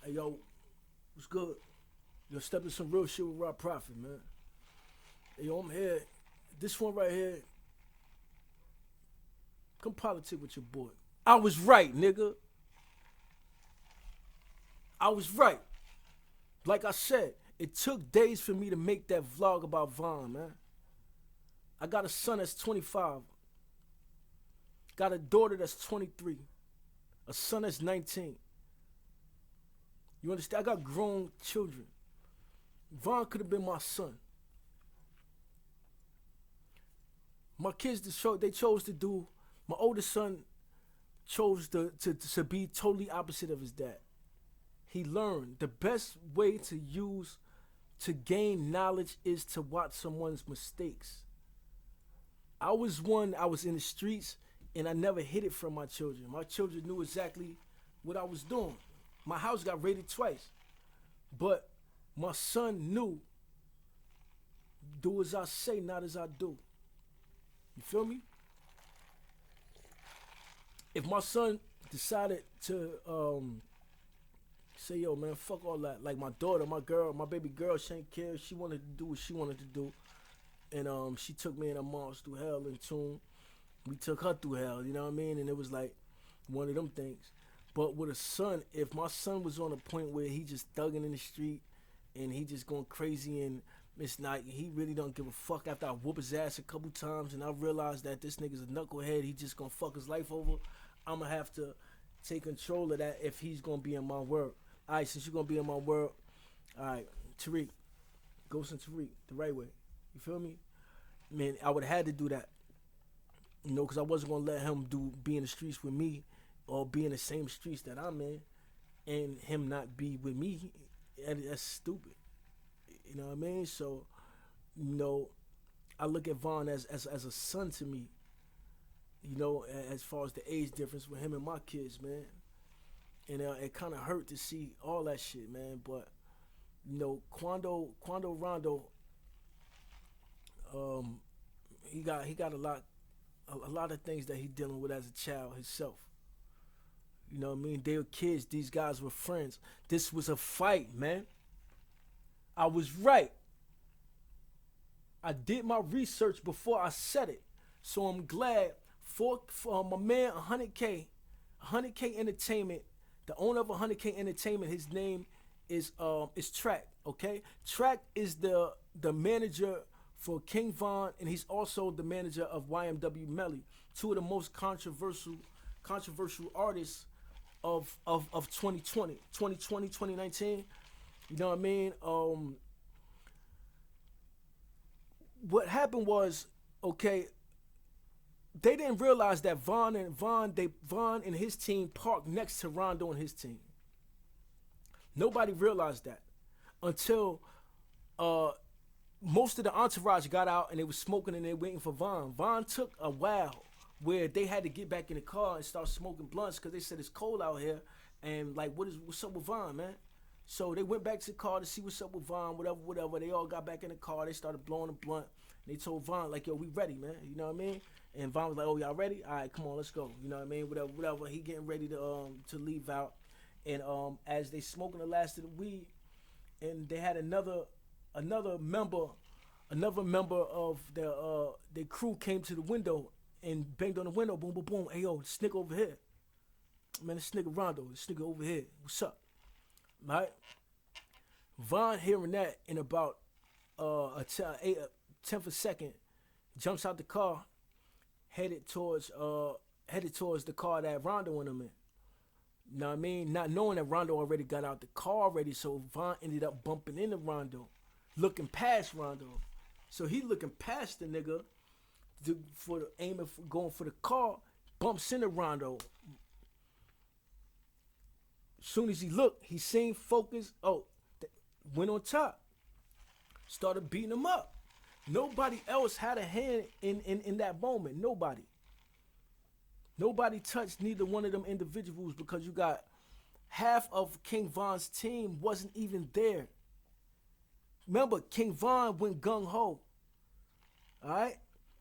Hey, yo, what's good? Yo, step in some real shit with Rob Profit, man. Hey, yo, I'm here. This one right here, come politic with your boy. I was right, nigga. I was right. Like I said, it took days for me to make that vlog about Von, man. I got a son that's 25. Got a daughter that's 23. A son that's 19. You understand? I got grown children. Von could have been my son. My kids, they chose to do, my oldest son chose to be totally opposite of his dad. He learned the best way to gain knowledge is to watch someone's mistakes. I was in the streets and I never hid it from my children. My children knew exactly what I was doing. My house got raided twice. But my son knew, do as I say, not as I do. You feel me? If my son decided to say, yo, man, fuck all that. Like my daughter, my baby girl, she ain't care. She wanted to do what she wanted to do. And she took me and her moms through hell in tune. We took her through hell, you know what I mean? And it was like one of them things. But with a son, if my son was on a point where he just thugging in the street and he just going crazy and it's not, he really don't give a fuck after I whoop his ass a couple times and I realize that this nigga's a knucklehead, he just gonna fuck his life over, I'm gonna have to take control of that if he's gonna be in my world. Alright, since you're gonna be in my world, alright, Tariq, Ghost and Tariq, the right way. You feel me? Man, I would have had to do that. You know, because I wasn't going to let him be in the streets with me or be in the same streets that I'm in and him not be with me. That's stupid. You know what I mean? So, you know, I look at Von as a son to me, you know, as far as the age difference with him and my kids, man. And it kind of hurt to see all that shit, man. But, you know, Quando Rondo, he got a lot of things that he dealing with as a child himself. You know what I mean? They were kids. These guys were friends. This was a fight, man. I was right. I did my research before I said it. So I'm glad for my man 100K Entertainment, the owner of 100K Entertainment, his name is Track, okay? Track is the manager for King Von, and he's also the manager of YMW Melly, two of the most controversial artists of 2020, 2019. You know what I mean? What happened was, okay, they didn't realize that Von and his team parked next to Rondo and his team. Nobody realized that until most of the entourage got out and they was smoking and they waiting for Von. Von took a while where they had to get back in the car and start smoking blunts because they said it's cold out here and like what's up with Von, man? So they went back to the car to see what's up with Von, whatever. They all got back in the car. They started blowing a blunt. And they told Von like, yo, we ready, man. You know what I mean? And Von was like, oh, y'all ready? All right, come on, let's go. You know what I mean? Whatever. He getting ready to leave out. And as they smoking the last of the weed, and they had another member of their crew came to the window and banged on the window, boom, boom, boom. Hey, yo, this nigga over here. Man, this nigga Rondo, this nigga over here. What's up? Right? Von hearing that in about a tenth of a second, jumps out the car, headed towards the car that Rondo and him in. You know what I mean? Not knowing that Rondo already got out the car already, so Von ended up bumping into Rondo, looking past Rondo. So he looking past the nigga going for the car, bumps into Rondo. Soon as he looked, he seen focus. Went on top. Started beating him up. Nobody else had a hand in that moment. Nobody. Nobody touched neither one of them individuals because you got half of King Von's team wasn't even there. Remember, King Von went gung-ho. Alright?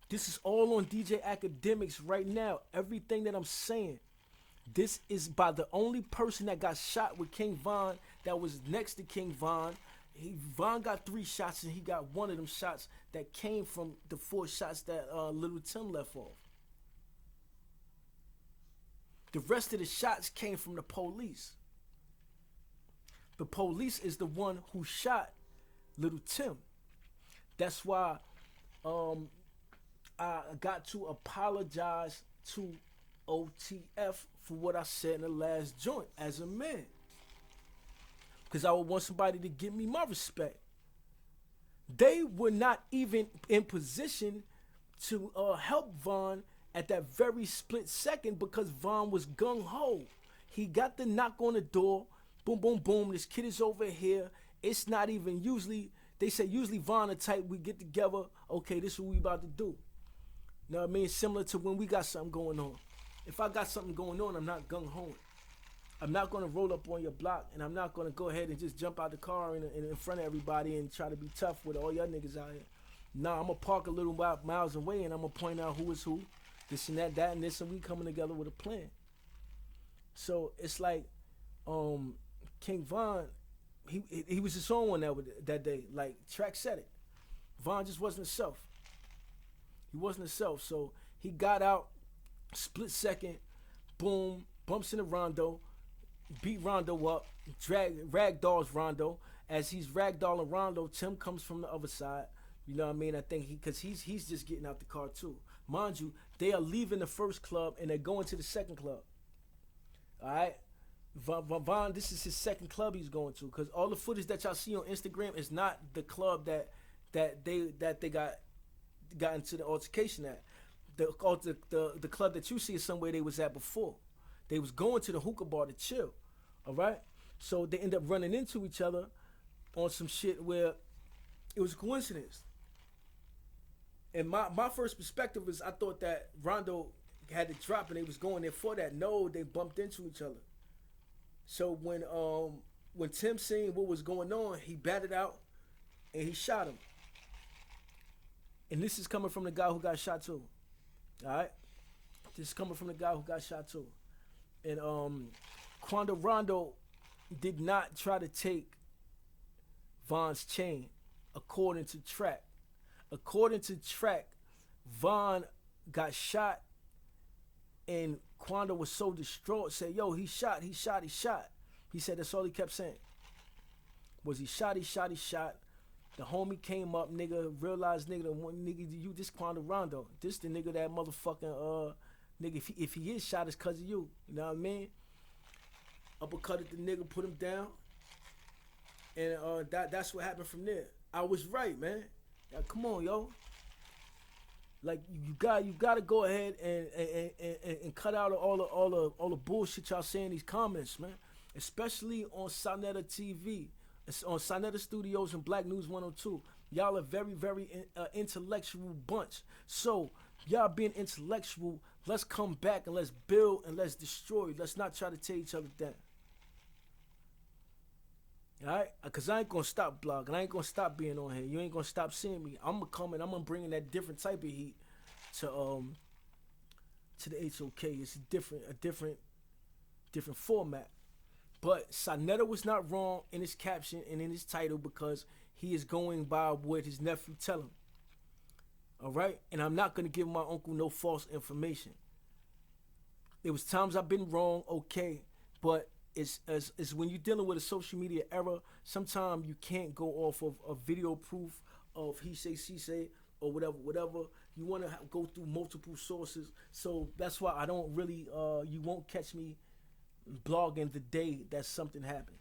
This is all on DJ Academics right now. Everything that I'm saying. This is by the only person that got shot with King Von that was next to King Von. Von got 3 shots and he got one of them shots that came from the 4 shots that Little Tim left off. The rest of the shots came from the police. The police is the one who shot Little Tim. That's why I got to apologize to OTF for what I said in the last joint as a man. Because I would want somebody to give me my respect. They were not even in position to help Von at that very split second because Von was gung-ho. He got the knock on the door. Boom, boom, boom. This kid is over here. It's not even usually, they say usually Von the type we get together. Okay, this is what we about to do. You know what I mean? Similar to when we got something going on. If I got something going on, I'm not gung-ho. I'm not going to roll up on your block, and I'm not going to go ahead and just jump out the car in front of everybody and try to be tough with all y'all niggas out here. Nah, I'm going to park a little miles away, and I'm going to point out who is who, this and that and this, and we coming together with a plan. So it's like King Von, he was his own one that day. Like, Track said it. Von just wasn't himself. He wasn't himself. So he got out, split second, boom, bumps into Rondo, beat Rondo up, ragdolls Rondo. As he's ragdolling Rondo, Tim comes from the other side. You know what I mean? I think because he's just getting out the car too. Mind you, they are leaving the first club and they're going to the second club. All right? Von, this is his second club he's going to, because all the footage that y'all see on Instagram is not the club that they got into the altercation at. The club that you see is somewhere they was at before. They was going to the hookah bar to chill. All right? So they end up running into each other on some shit where it was a coincidence. And my first perspective is I thought that Rondo had to drop and they was going there for that. No, they bumped into each other. So when Tim seen what was going on, he batted out and he shot him. And this is coming from the guy who got shot too. Alright? This is coming from the guy who got shot too. And Quando Rondo did not try to take Von's chain, according to Track. According to Track, Von got shot and Quando was so distraught, said, yo, he shot. He said that's all he kept saying. Was he shot. The homie came up, nigga, realized, nigga, the one nigga, you this Quando Rondo. This the nigga that motherfucking, nigga, if he is shot, it's cause of you. You know what I mean? Uppercutted the nigga, put him down. And that's what happened from there. I was right, man. Come on, yo. Like you gotta go ahead and cut out all the bullshit y'all say in these comments, man. Especially on Sonetta TV, it's on Sonetta Studios and Black News 102. Y'all are very, very intellectual bunch. So y'all being intellectual, let's come back and let's build and let's destroy. Let's not try to tear each other down. Alright? Because I ain't going to stop blogging. I ain't going to stop being on here. You ain't going to stop seeing me. I'm going to come and I'm going to bring in that different type of heat to the HOK. It's a different format. But Sonetta was not wrong in his caption and in his title because he is going by what his nephew tell him. Alright? And I'm not going to give my uncle no false information. There was times I've been wrong, okay, but it's when you're dealing with a social media era, sometimes you can't go off of a video proof of he say, she say, or whatever. You want to go through multiple sources. So that's why I don't really, you won't catch me blogging the day that something happens.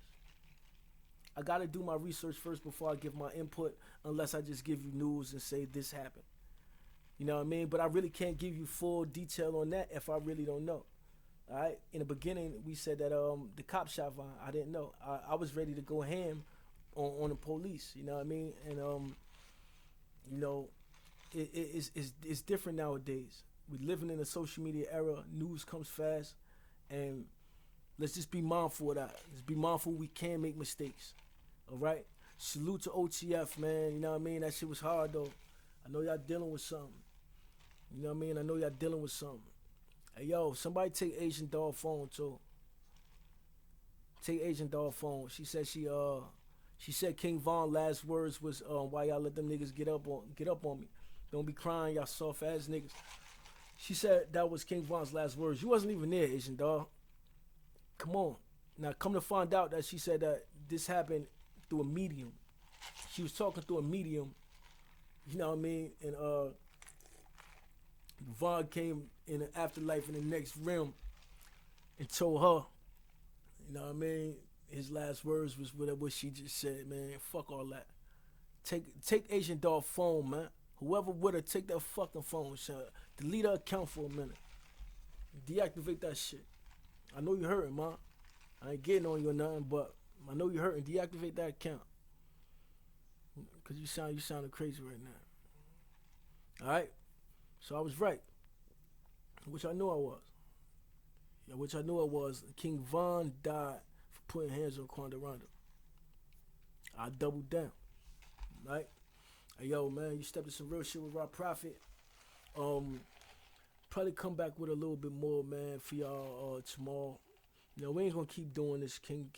I got to do my research first before I give my input, unless I just give you news and say this happened. You know what I mean? But I really can't give you full detail on that if I really don't know. All right. In the beginning, we said that the cop shot Von. I didn't know. I was ready to go ham on the police. You know what I mean? And you know, it's different nowadays. We're living in a social media era. News comes fast, and let's just be mindful of that. Let's be mindful we can make mistakes. All right. Salute to OTF, man. You know what I mean? That shit was hard though. I know y'all dealing with something. You know what I mean? I know y'all dealing with something. Hey yo, somebody take Asian dog phone too. Take Asian dog phone. She said King Von last words was why y'all let them niggas get up on me. Don't be crying, y'all soft ass niggas. She said that was King Von's last words. You wasn't even there, Asian dog. Come on. Now come to find out that she said that this happened through a medium. She was talking through a medium, you know what I mean? And Von came in the afterlife in the next realm and told her, you know what I mean? His last words was what she just said, man. Fuck all that. Take Asian dog phone, man. Whoever with her, take that fucking phone, shit. Delete her account for a minute. Deactivate that shit. I know you hurting, man. I ain't getting on you or nothing, but I know you hurting. Deactivate that account. Cause you sounding crazy right now. Alright? So I was right. Which I knew I was. Yeah, which I knew I was. King Von died for putting hands on Quando Rondo. I doubled down. Right? Hey yo, man, you stepped in some real shit with PRAFIT. Probably come back with a little bit more, man, for y'all tomorrow. You know, we ain't gonna keep doing this King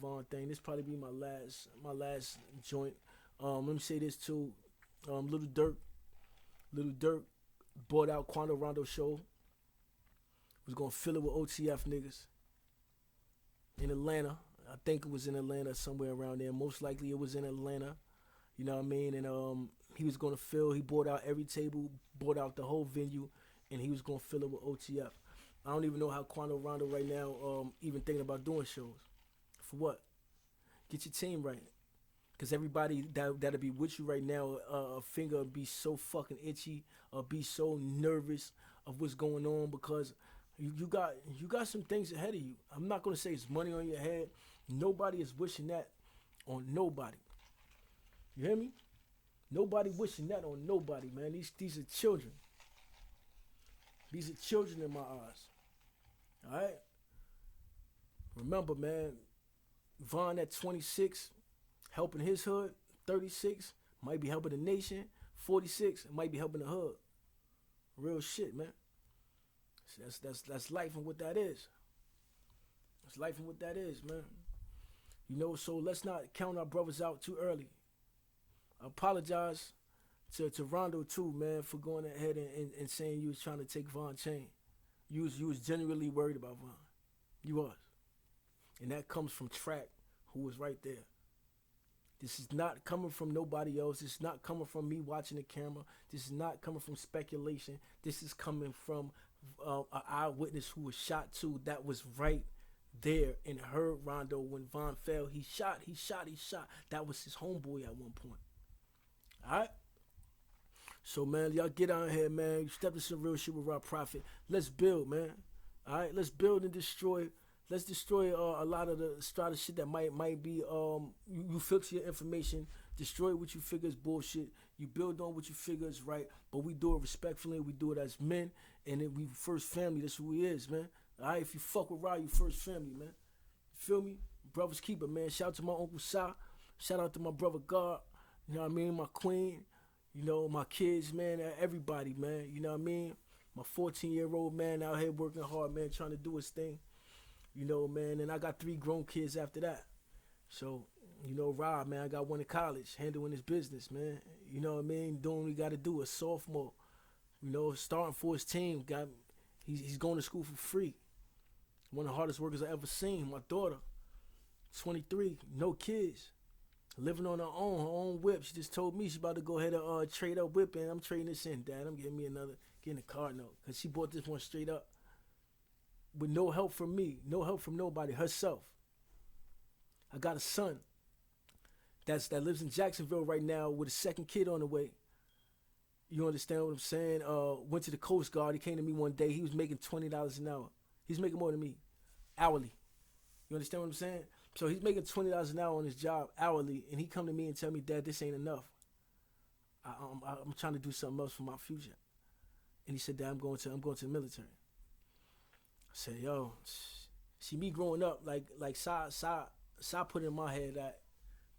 Von thing. This probably be my last joint. Let me say this too. Little Durk bought out Quando Rondo Show. Was gonna fill it with OTF niggas in Atlanta. I think it was in Atlanta, somewhere around there. Most likely it was in Atlanta. You know what I mean? And he was gonna fill. He bought out every table, bought out the whole venue, and he was gonna fill it with OTF. I don't even know how Quando Rondo right now even thinking about doing shows. For what? Get your team right. Cause everybody that'll be with you right now, a finger be so fucking itchy, be so nervous of what's going on because you got some things ahead of you. I'm not gonna say it's money on your head. Nobody is wishing that on nobody. You hear me? Nobody wishing that on nobody, man. These are children. These are children in my eyes. Alright? Remember, man, Von at 26, helping his hood, 36, might be helping the nation, 46, might be helping the hood. Real shit, man. That's life and what that is. That's life and what that is, man. You know, so let's not count our brothers out too early. I apologize to Rondo too, man, for going ahead and saying you was trying to take Von chain. You was genuinely worried about Von. You was. And that comes from Track, who was right there. This is not coming from nobody else. This is not coming from me watching the camera. This is not coming from speculation. This is coming from an eyewitness who was shot too. That was right there and heard Rondo when Von fell. He shot. That was his homeboy at one point. Alright? So, man, y'all get out here, man. You step into some real shit with PRAFIT. Let's build, man. Alright? Let's build and destroy. Let's destroy a lot of the strata shit that might be, you filter your information, destroy what you figure is bullshit, you build on what you figure is right, but we do it respectfully, we do it as men, and then we first family, that's who we is, man. Alright, if you fuck with Rod, you first family, man. You feel me? Brothers keep it, man. Shout out to my Uncle Sa, shout out to my brother God, you know what I mean, my queen, you know, my kids, man, everybody, man, you know what I mean? My 14-year-old man out here working hard, man, trying to do his thing. You know, man, and I got 3 grown kids after that. So, you know, Rob, man, I got one in college, handling his business, man. You know what I mean? Doing what we got to do, a sophomore. You know, starting for his team. He's going to school for free. One of the hardest workers I ever seen. My daughter, 23, no kids. Living on her own whip. She just told me she about to go ahead and trade up whip, and I'm trading this in, Dad. I'm getting a car note. Because she bought this one straight up. With no help from me, no help from nobody, herself. I got a son that lives in Jacksonville right now with a second kid on the way. You understand what I'm saying? Went to the Coast Guard. He came to me one day. He was making $20 an hour. He's making more than me, hourly. You understand what I'm saying? So he's making $20 an hour on his job hourly, and he come to me and tell me, Dad, this ain't enough. I'm trying to do something else for my future. And he said, Dad, I'm going to the military. I said, yo, see me growing up, like Sa put in my head that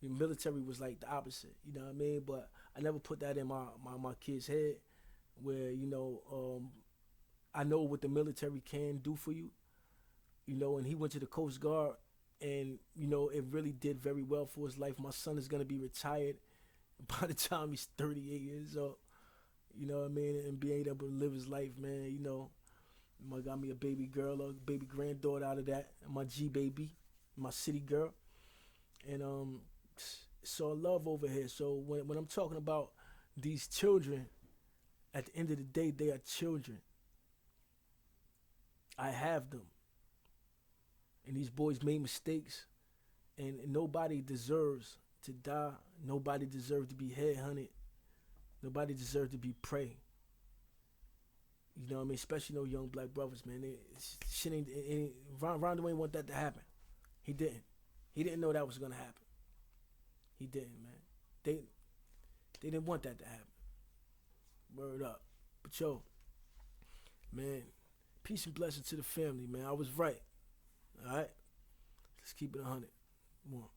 the military was like the opposite, you know what I mean? But I never put that in my kid's head where, you know, I know what the military can do for you. You know, and he went to the Coast Guard, and you know it really did very well for his life. My son is gonna be retired by the time he's 38 years old. You know what I mean, and being able to live his life, man. You know, I got me a baby girl, a baby granddaughter out of that, my G baby, my city girl, and it's all love over here. So when I'm talking about these children, at the end of the day, they are children. I have them, and these boys made mistakes, and nobody deserves to die. Nobody deserves to be headhunted. Nobody deserves to be prey. You know what I mean? Especially no young black brothers, man. Shit ain't Rondo ain't want that to happen. He didn't. He didn't know that was gonna happen. He didn't, man. They didn't want that to happen. Word up. But yo, man, peace and blessing to the family, man. I was right. All right? Let's keep it 100. Come on.